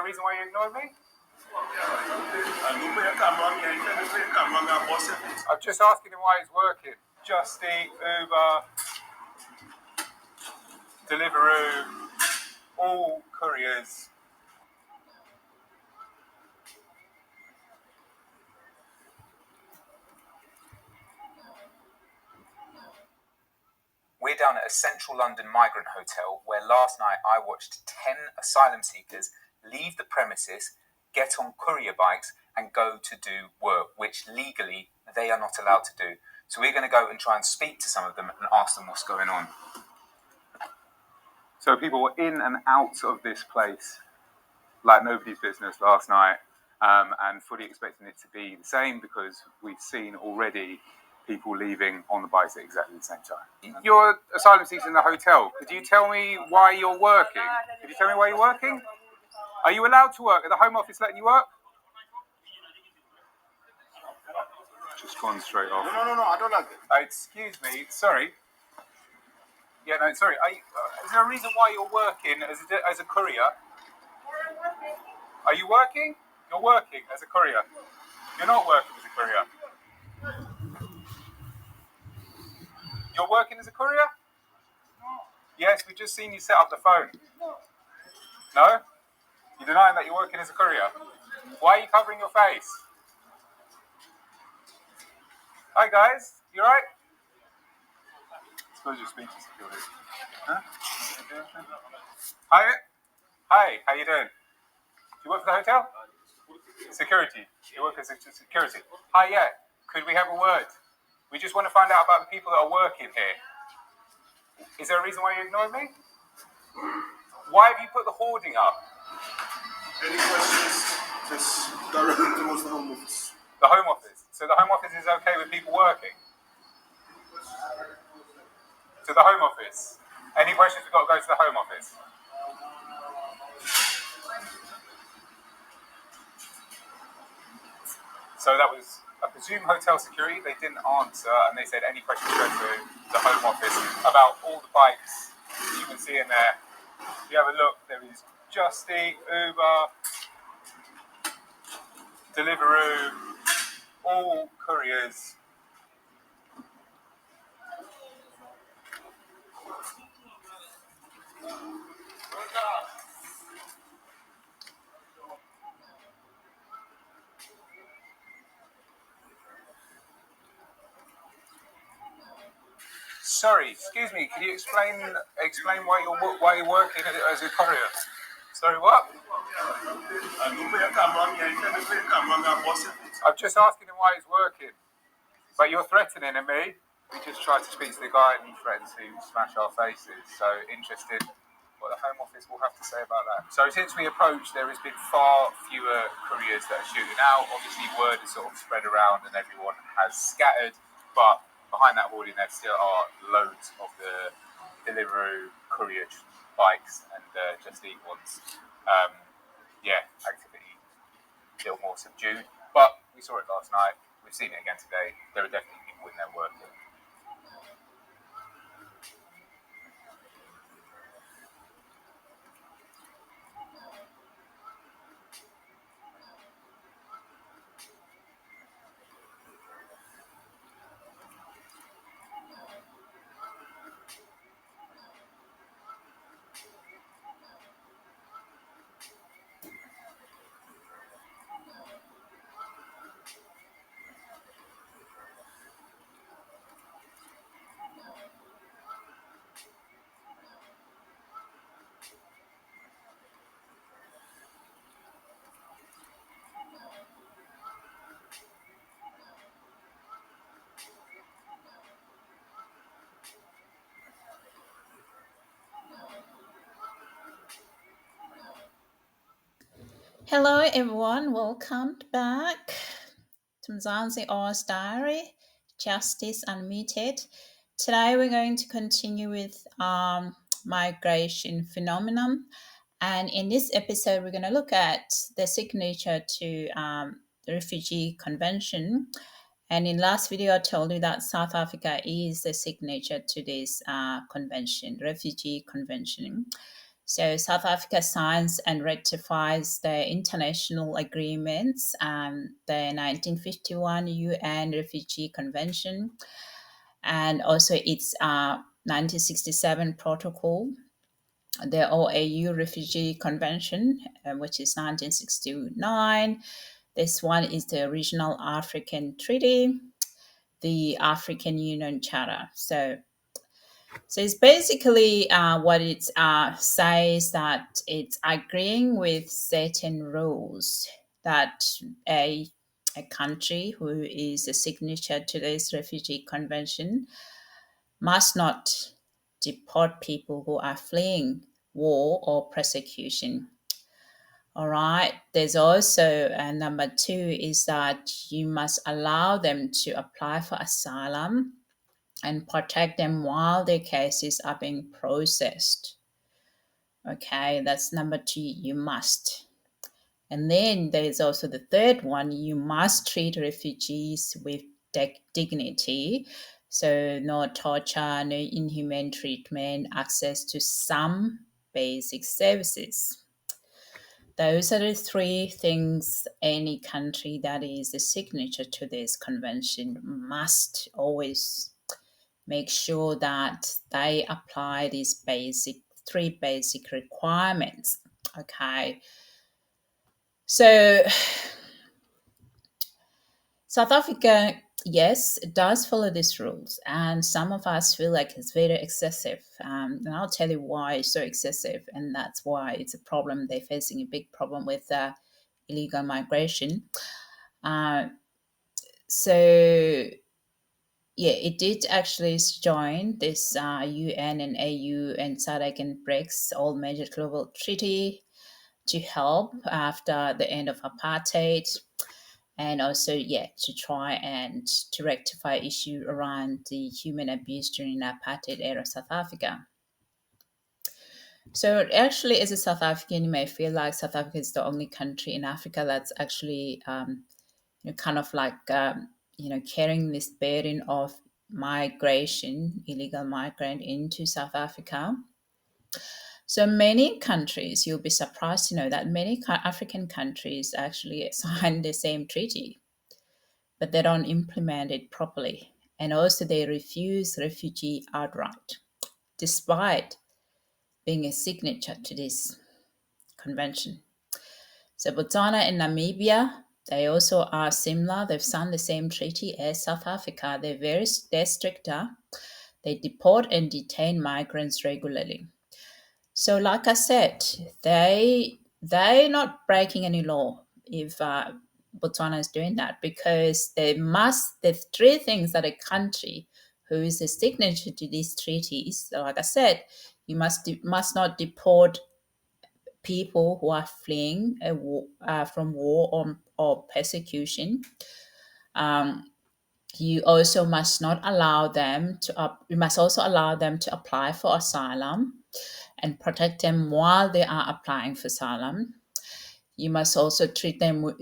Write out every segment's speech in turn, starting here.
a reason why you ignored me? I'm just asking him why he's working. Just Eat, Uber, Deliveroo, all couriers. We're down at a central London migrant hotel where last night I watched 10 asylum seekers leave the premises, get on courier bikes and go to do work, which legally they are not allowed to do. So we're going to go and try and speak to some of them and ask them what's going on. So people were in and out of this place like nobody's business last night, and fully expecting it to be the same because we've seen already people leaving on the bikes at exactly the same time. You're asylum seekers in the hotel. Could you tell me why you're working? Could you tell me why you're working? Are you allowed to work? Are the Home Office letting you work? Just gone straight off. No, I don't like it. Excuse me, sorry. Yeah, no, sorry. Is there a reason why you're working as a courier? Are you working? You're working as a courier. You're not working as a courier. You're working as a courier? Yes, we've just seen you set up the phone. No? You're denying that you're working as a courier? Why are you covering your face? Hi guys, you alright? I suppose you're speaking to security. Huh? Hi, how you doing? Do you work for the hotel? Security. You work as security. Hi, yeah. Could we have a word? We just want to find out about the people that are working here. Is there a reason why you ignored me? Why have you put the hoarding up? Any questions? Just directly towards the Home Office. The Home Office. So the Home Office is okay with people working? To the Home Office. Any questions, we've got to go to the Home Office. So that was, I presume, hotel security. They didn't answer, and they said any questions go to the Home Office about all the bikes you can see in there. If you have a look, there is Just Eat, Uber, Deliveroo, all couriers. Sorry, excuse me. Can you explain why you're working as a courier? Sorry, what? I'm just asking him why he's working. But you're threatening me. We just tried to speak to the guy and he threatens to smash our faces. So interested what the Home Office will have to say about that. So since we approached, there has been far fewer couriers that are shooting out. Obviously, word has sort of spread around and everyone has scattered. But behind that hoarding, there still are loads of the Deliveroo courier bikes and Just Eat ones. Activity a little more subdued. But we saw it last night. We've seen it again today. There are definitely people in there working. Hello everyone, welcome back to MzansiOz Diary, Justice Unmuted. Today we're going to continue with migration phenomenon, and in this episode we're going to look at the signature to the Refugee Convention. And in last video I told you that South Africa is the signature to this convention, Refugee Convention. So South Africa signs and ratifies the international agreements, the 1951 UN Refugee Convention, and also its 1967 protocol, the OAU Refugee Convention, which is 1969. This one is the Regional African Treaty, the African Union Charter. So it's basically what it says, that it's agreeing with certain rules that a country who is a signature to this refugee convention must not deport people who are fleeing war or persecution. All right. There's also number two is that you must allow them to apply for asylum and protect them while their cases are being processed. Okay, that's number two, you must. And then there's also the third one, you must treat refugees with dignity. So, no torture, no inhumane treatment, access to some basic services. Those are the three things any country that is a signature to this convention must always make sure that they apply these three basic requirements. Okay. So South Africa, yes, it does follow these rules, and some of us feel like it's very excessive. And I'll tell you why it's so excessive, and that's why it's a problem. They're facing a big problem with illegal migration. So yeah, it did actually join this UN and AU and SADC and BRICS, all major global treaty, to help after the end of apartheid, and also to try and to rectify issue around the human abuse during the apartheid era South Africa. So actually, as a South African, you may feel like South Africa is the only country in Africa that's actually kind of like carrying this burden of migration, illegal migrant into South Africa. So many countries, you'll be surprised to know that many African countries actually signed the same treaty, but they don't implement it properly. And also they refuse refugee outright, despite being a signature to this convention. So Botswana and Namibia, they also are similar. They've signed the same treaty as South Africa. They're stricter. They deport and detain migrants regularly. So, like I said, they're not breaking any law if Botswana is doing that, because there's three things that a country who is a signature to these treaties, so like I said, you must not deport people who are fleeing from war or persecution. You also must not allow them to. You must also allow them to apply for asylum and protect them while they are applying for asylum. You must also treat them with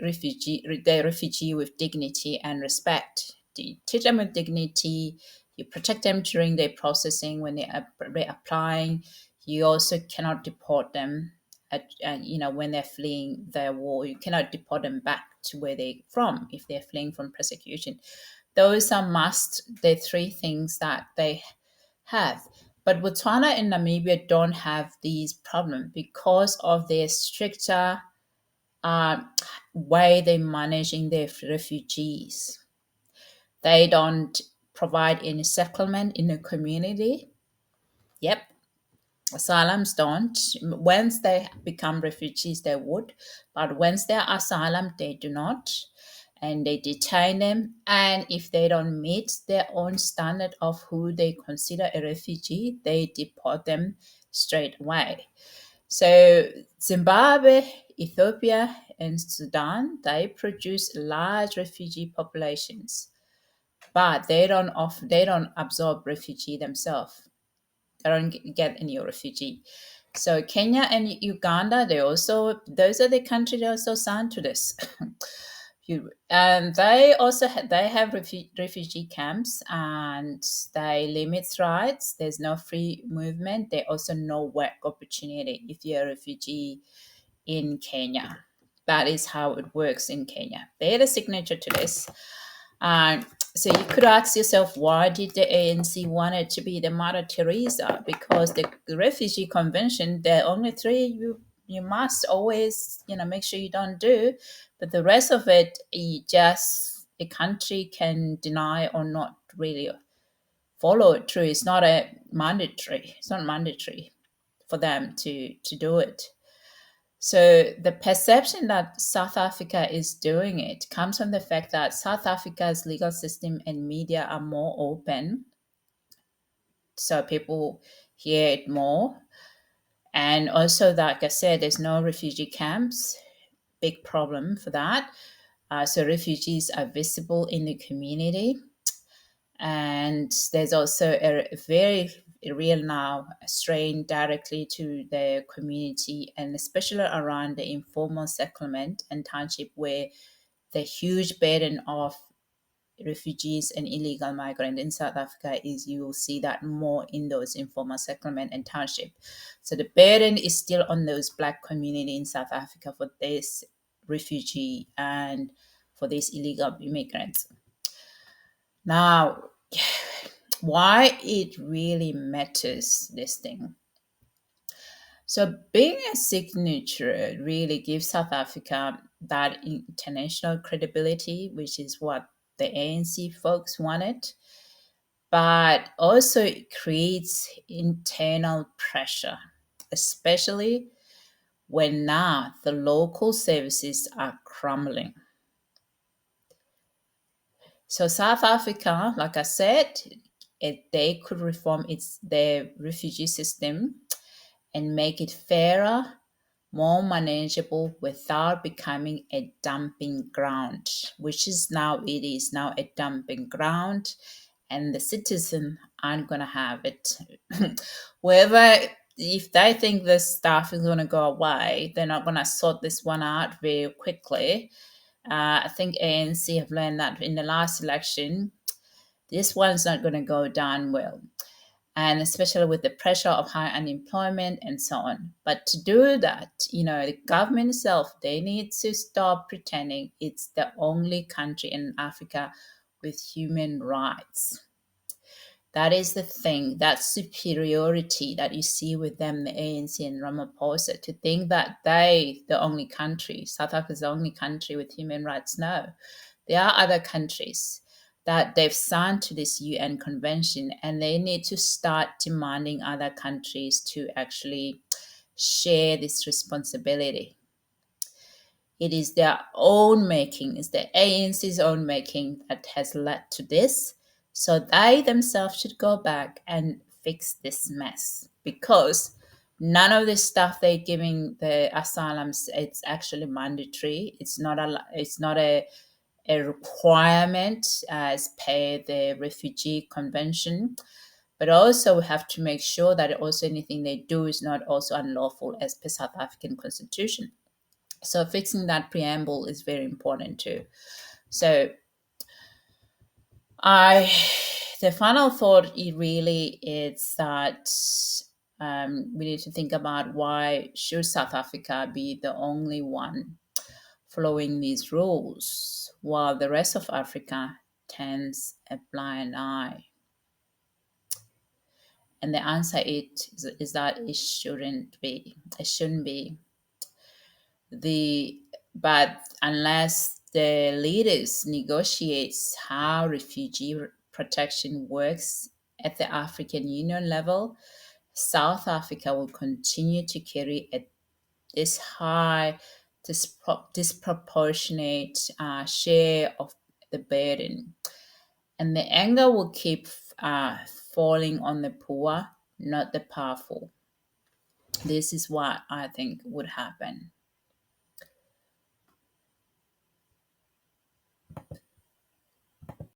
refugee with dignity and respect. You treat them with dignity. You protect them during their processing when they're applying. You also cannot deport them when they're fleeing their war. You cannot deport them back to where they're from if they're fleeing from persecution. Those are the three things that they have. But Botswana and Namibia don't have these problems because of their stricter way they're managing their refugees. They don't provide any settlement in the community. Yep. Asylums don't. Once they become refugees, they would. But once they're asylum, they do not. And they detain them. And if they don't meet their own standard of who they consider a refugee, they deport them straight away. So Zimbabwe, Ethiopia, and Sudan, they produce large refugee populations, but they don't absorb refugee themselves. They don't get any refugee. So Kenya and Uganda, those are the countries that also signed to this. And they also they have refugee camps, and they limit rights. There's no free movement. There also no work opportunity if you're a refugee in Kenya. That is how it works in Kenya. They're the signature to this. And so you could ask yourself, why did the ANC want it to be the Mother Teresa? Because the Refugee Convention, there are only three you must always, make sure you don't do, but the rest of it, the country can deny or not really follow it through. It's not mandatory. It's not mandatory for them to do it. So the perception that South Africa is doing it comes from the fact that South Africa's legal system and media are more open. So people hear it more. And also, like I said, there's no refugee camps. Big problem for that. So refugees are visible in the community. And there's also a very real now strain directly to the community, and especially around the informal settlement and township, where the huge burden of refugees and illegal migrants in South Africa is, you will see that more in those informal settlement and township. So the burden is still on those Black community in South Africa for this refugee and for these illegal immigrants. Now, why it really matters, this thing. So being a signature really gives South Africa that international credibility, which is what the ANC folks wanted, but also it creates internal pressure, especially when now the local services are crumbling. So South Africa, like I said, they could reform their refugee system and make it fairer, more manageable without becoming a dumping ground, which is now, it is now a dumping ground, and the citizen aren't going to have it. Wherever, if they think this stuff is going to go away, they're not going to sort this one out very quickly. I think ANC have learned that in the last election, this one's not going to go down well. And especially with the pressure of high unemployment and so on. But to do that, the government itself, they need to stop pretending it's the only country in Africa with human rights. That is the thing, that superiority that you see with them, the ANC and Ramaphosa, to think that the only country, South Africa is the only country with human rights. No, there are other countries that they've signed to this UN convention, and they need to start demanding other countries to actually share this responsibility. It is their own making, it's the ANC's own making that has led to this. So they themselves should go back and fix this mess, because none of this stuff they're giving the asylums, it's actually mandatory. It's not a requirement as per the Refugee Convention. But also we have to make sure that also anything they do is not also unlawful as per South African Constitution. So fixing that preamble is very important too. So the final thought really is that we need to think about, why should South Africa be the only one following these rules while the rest of Africa turns a blind eye? And the answer is that it shouldn't be. It shouldn't be. But unless the leaders negotiates how refugee protection works at the African Union level, South Africa will continue to carry this high, disproportionate share of the burden. And the anger will keep falling on the poor, not the powerful. This is what I think would happen.